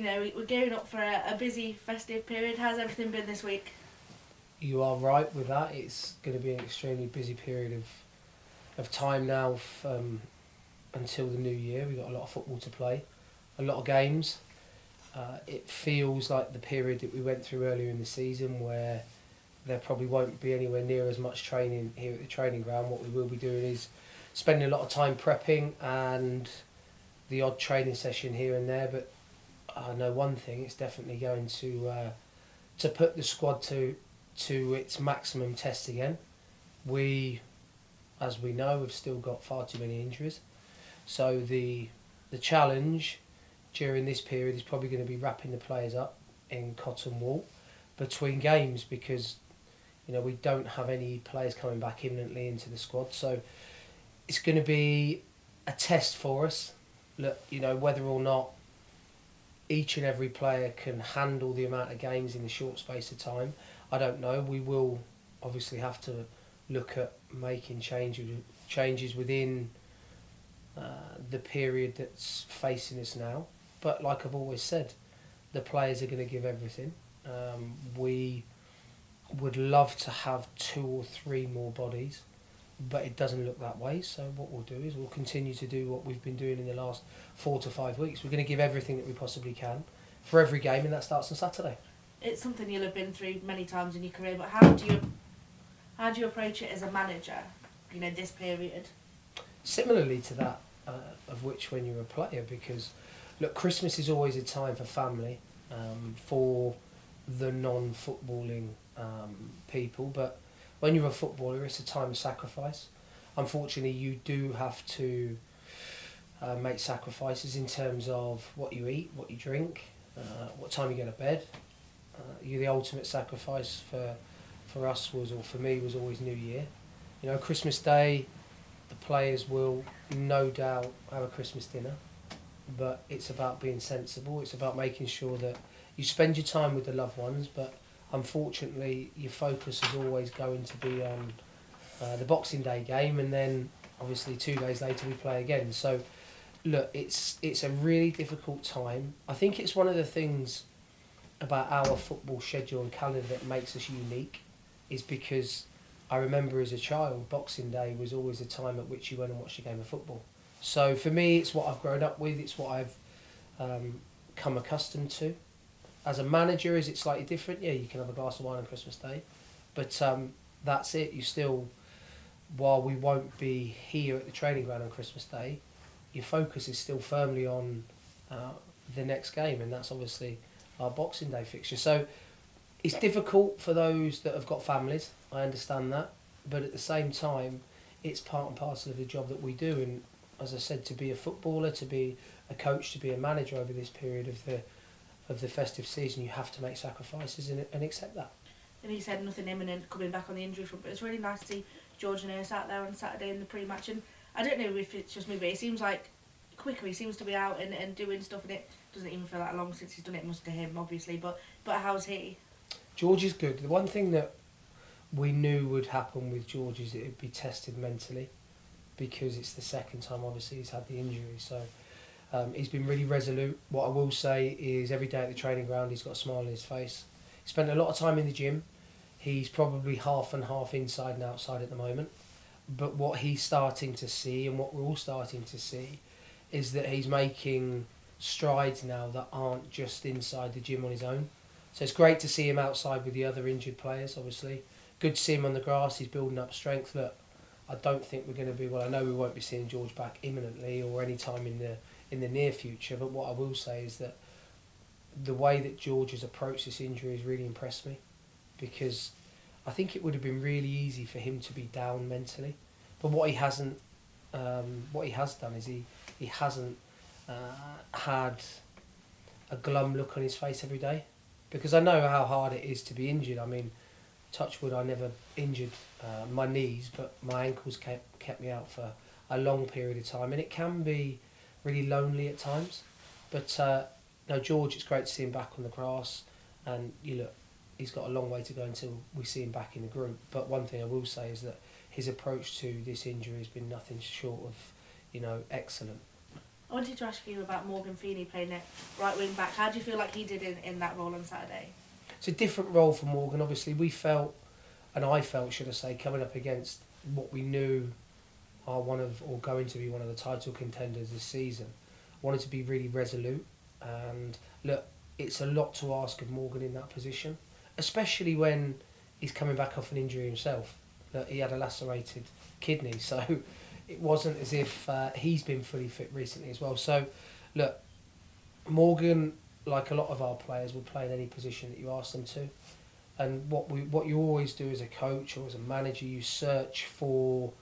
we're gearing up for a busy festive period. How's everything been this week? You are right with that. It's going to be an extremely busy period of time now until the new year. We've got a lot of football to play, a lot of games. It feels like the period that we went through earlier in the season where there probably won't be anywhere near as much training here at the training ground. What we will be doing is spending a lot of time prepping and the odd training session here and there. But I know one thing, it's definitely going to put the squad to its maximum test again. We, as we know, have still got far too many injuries. So the challenge during this period is probably going to be wrapping the players up in cotton wool between games, because we don't have any players coming back imminently into the squad. So it's going to be a test for us. Look, whether or not each and every player can handle the amount of games in a short space of time, I don't know. We will obviously have to look at making changes within the period that's facing us now. But like I've always said, the players are going to give everything. We would love to have 2 or 3 more bodies, but it doesn't look that way. So what we'll do is we'll continue to do what we've been doing in the last 4 to 5 weeks. We're going to give everything that we possibly can for every game, and that starts on Saturday. It's something you'll have been through many times in your career, but how do you approach it as a manager, this period? Similarly to that of which when you're a player, because look, Christmas is always a time for family, for the non-footballing people, but when you're a footballer, it's a time of sacrifice. Unfortunately, you do have to make sacrifices in terms of what you eat, what you drink, what time you go to bed. The ultimate sacrifice for us was, or for me, was always New Year. Christmas Day, the players will no doubt have a Christmas dinner, but it's about being sensible. It's about making sure that you spend your time with the loved ones, but unfortunately your focus is always going to be on the Boxing Day game, and then obviously 2 days later we play again. So look, it's a really difficult time. I think it's one of the things about our football schedule and calendar that makes us unique, is because I remember as a child, Boxing Day was always a time at which you went and watched a game of football. So for me, it's what I've grown up with, it's what I've come accustomed to. As a manager, is it slightly different? Yeah, you can have a glass of wine on Christmas Day, but that's it. You still, while we won't be here at the training ground on Christmas Day, your focus is still firmly on the next game, and that's obviously our Boxing Day fixture. So it's difficult for those that have got families, I understand that, but at the same time, it's part and parcel of the job that we do. And as I said, to be a footballer, to be a coach, to be a manager over this period of the festive season, you have to make sacrifices and accept that. And he said nothing imminent coming back on the injury front, but it's really nice to see George and Nurse out there on Saturday in the pre-match. And I don't know if it's just me, but it seems like quicker he seems to be out and doing stuff, and it doesn't even feel that long since he's done it, must to him, obviously. But how's he? George is good. The one thing that we knew would happen with George is that he'd be tested mentally, because it's the second time obviously he's had the injury. So he's been really resolute. What I will say is every day at the training ground he's got a smile on his face. He spent a lot of time in the gym. He's probably half and half inside and outside at the moment. But what he's starting to see, and what we're all starting to see, is that he's making strides now that aren't just inside the gym on his own. So it's great to see him outside with the other injured players, obviously. Good to see him on the grass. He's building up strength. Look, I don't think we're going to be, well, I know we won't be seeing George back imminently or any time in the near future, but what I will say is that the way that George has approached this injury has really impressed me, because I think it would have been really easy for him to be down mentally. But what he has done is he hasn't had a glum look on his face every day, because I know how hard it is to be injured. I mean, touch wood, I never injured my knees, but my ankles kept me out for a long period of time, and it can be really lonely at times. But no, George, it's great to see him back on the grass, and he's got a long way to go until we see him back in the group. But one thing I will say is that his approach to this injury has been nothing short of, excellent. I wanted to ask you about Morgan Feeney playing at right wing back. How do you feel like he did in that role on Saturday? It's a different role for Morgan. Obviously, we felt, and I felt, should I say, coming up against what we knew are going to be one of the title contenders this season. Wanted to be really resolute, and look, it's a lot to ask of Morgan in that position, especially when he's coming back off an injury himself. Look, he had a lacerated kidney, so it wasn't as if he's been fully fit recently as well. So, look, Morgan, like a lot of our players, will play in any position that you ask them to. And what you always do as a coach or as a manager, you search for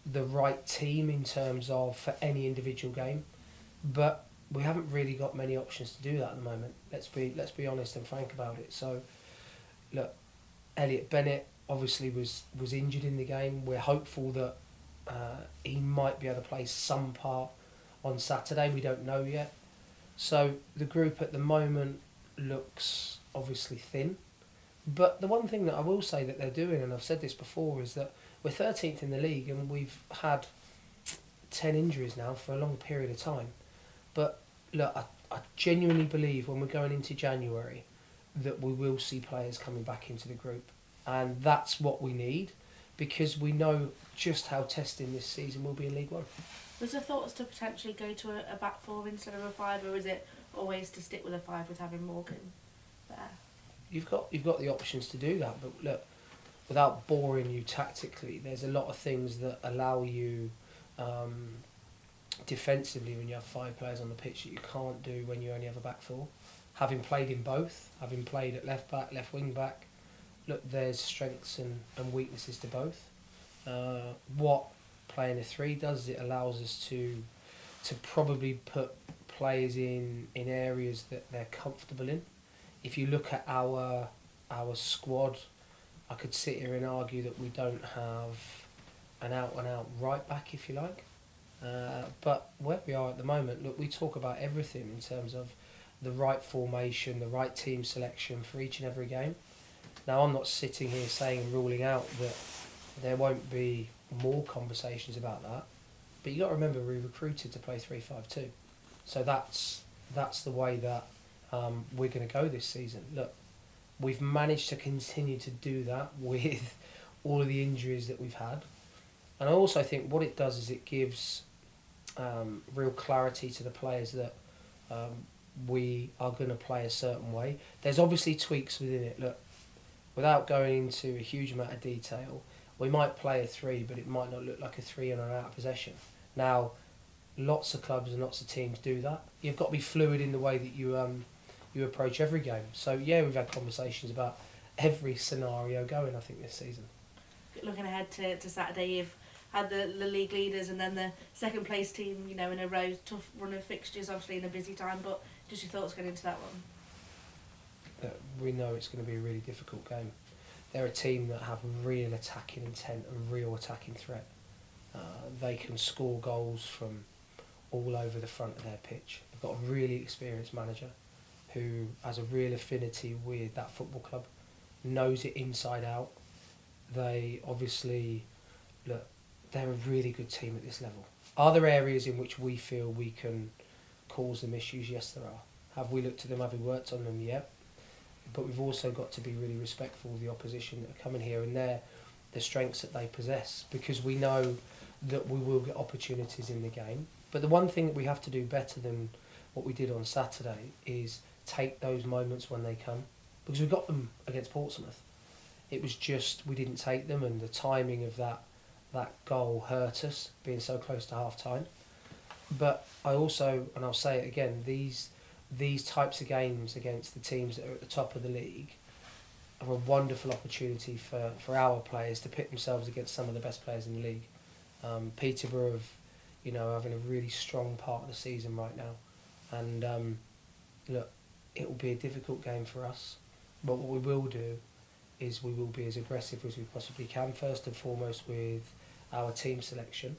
the right team in terms of for any individual game. But we haven't really got many options to do that at the moment. Let's be honest and frank about it. So, look, Elliot Bennett obviously was injured in the game. We're hopeful that he might be able to play some part on Saturday. We don't know yet. So the group at the moment looks obviously thin. But the one thing that I will say that they're doing, and I've said this before, is that we're 13th in the league and we've had 10 injuries now for a long period of time. But look, I genuinely believe when we're going into January that we will see players coming back into the group. And that's what we need, because we know just how testing this season will be in League One. Was there thoughts to potentially go to a back four instead of a five, or is it always to stick with a five with having Morgan there? You've got the options to do that, but look, without boring you tactically, there's a lot of things that allow you defensively when you have five players on the pitch that you can't do when you only have a back four. Having played in both, having played at left back, left wing back, look, there's strengths and weaknesses to both. What playing a three does is it allows us to probably put players in areas that they're comfortable in. If you look at our squad, I could sit here and argue that we don't have an out-and-out right back, if you like. But where we are at the moment, look, we talk about everything in terms of the right formation, the right team selection for each and every game. Now, I'm not sitting here saying and ruling out that there won't be more conversations about that, but you got to remember we recruited to play 3-5-2, so that's the way that we're going to go this season. Look, we've managed to continue to do that with all of the injuries that we've had, and I also think what it does is it gives real clarity to the players that we are going to play a certain way. There's obviously tweaks within it. Look, without going into a huge amount of detail, we might play a three, but it might not look like a three on an out of possession. Now, lots of clubs and lots of teams do that. You've got to be fluid in the way that you approach every game. So yeah, we've had conversations about every scenario going, I think, this season. Looking ahead to Saturday, you've had the league leaders and then the second place team, in a row. Tough run of fixtures, obviously in a busy time, but just your thoughts going into that one? We know it's going to be a really difficult game. They're a team that have real attacking intent and real attacking threat. They can score goals from all over the front of their pitch. They've got a really experienced manager who has a real affinity with that football club, knows it inside out. They obviously, look, they're a really good team at this level. Are there areas in which we feel we can cause them issues? Yes, there are. Have we looked at them? Have we worked on them? Yep. But we've also got to be really respectful of the opposition that are coming here and the strengths that they possess, because we know that we will get opportunities in the game. But the one thing that we have to do better than what we did on Saturday is take those moments when they come, because we got them against Portsmouth. It was just we didn't take them, and the timing of that goal hurt us, being so close to half time. But I also, and I'll say it again, these types of games against the teams that are at the top of the league are a wonderful opportunity for our players to pit themselves against some of the best players in the league. Peterborough having a really strong part of the season right now, and look, it will be a difficult game for us, but what we will do is we will be as aggressive as we possibly can, first and foremost with our team selection,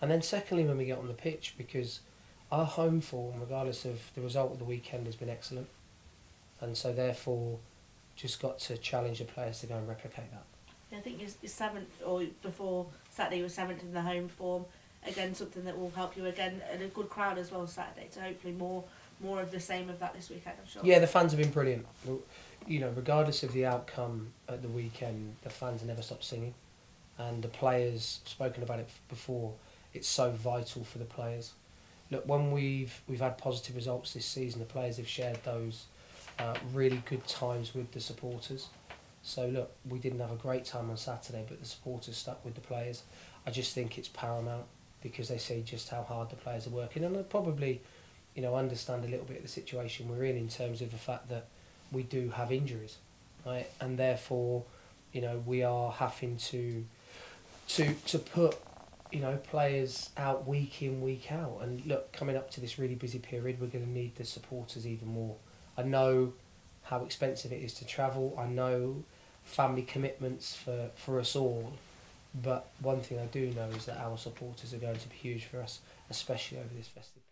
and then secondly when we get on the pitch, because our home form, regardless of the result of the weekend, has been excellent, and so therefore just got to challenge the players to go and replicate that. Yeah, I think you're seventh, or before Saturday you were seventh in the home form. again, something that will help you again, and a good crowd as well Saturday. So hopefully more of the same of that this weekend, I'm sure. Yeah, the fans have been brilliant. You know, regardless of the outcome at the weekend, the fans never stopped singing, and the players, spoken about it before, it's so vital for the players. Look, when we've had positive results this season, the players have shared those really good times with the supporters. So look, we didn't have a great time on Saturday, but the supporters stuck with the players. I just think it's paramount because they see just how hard the players are working, and they probably, you know, understand a little bit of the situation we're in terms of the fact that we do have injuries, right? And therefore, you know, we are having to put, you know, players out week in, week out. And look, coming up to this really busy period, we're going to need the supporters even more. I know how expensive it is to travel. I know family commitments for us all. But one thing I do know is that our supporters are going to be huge for us, especially over this festive period.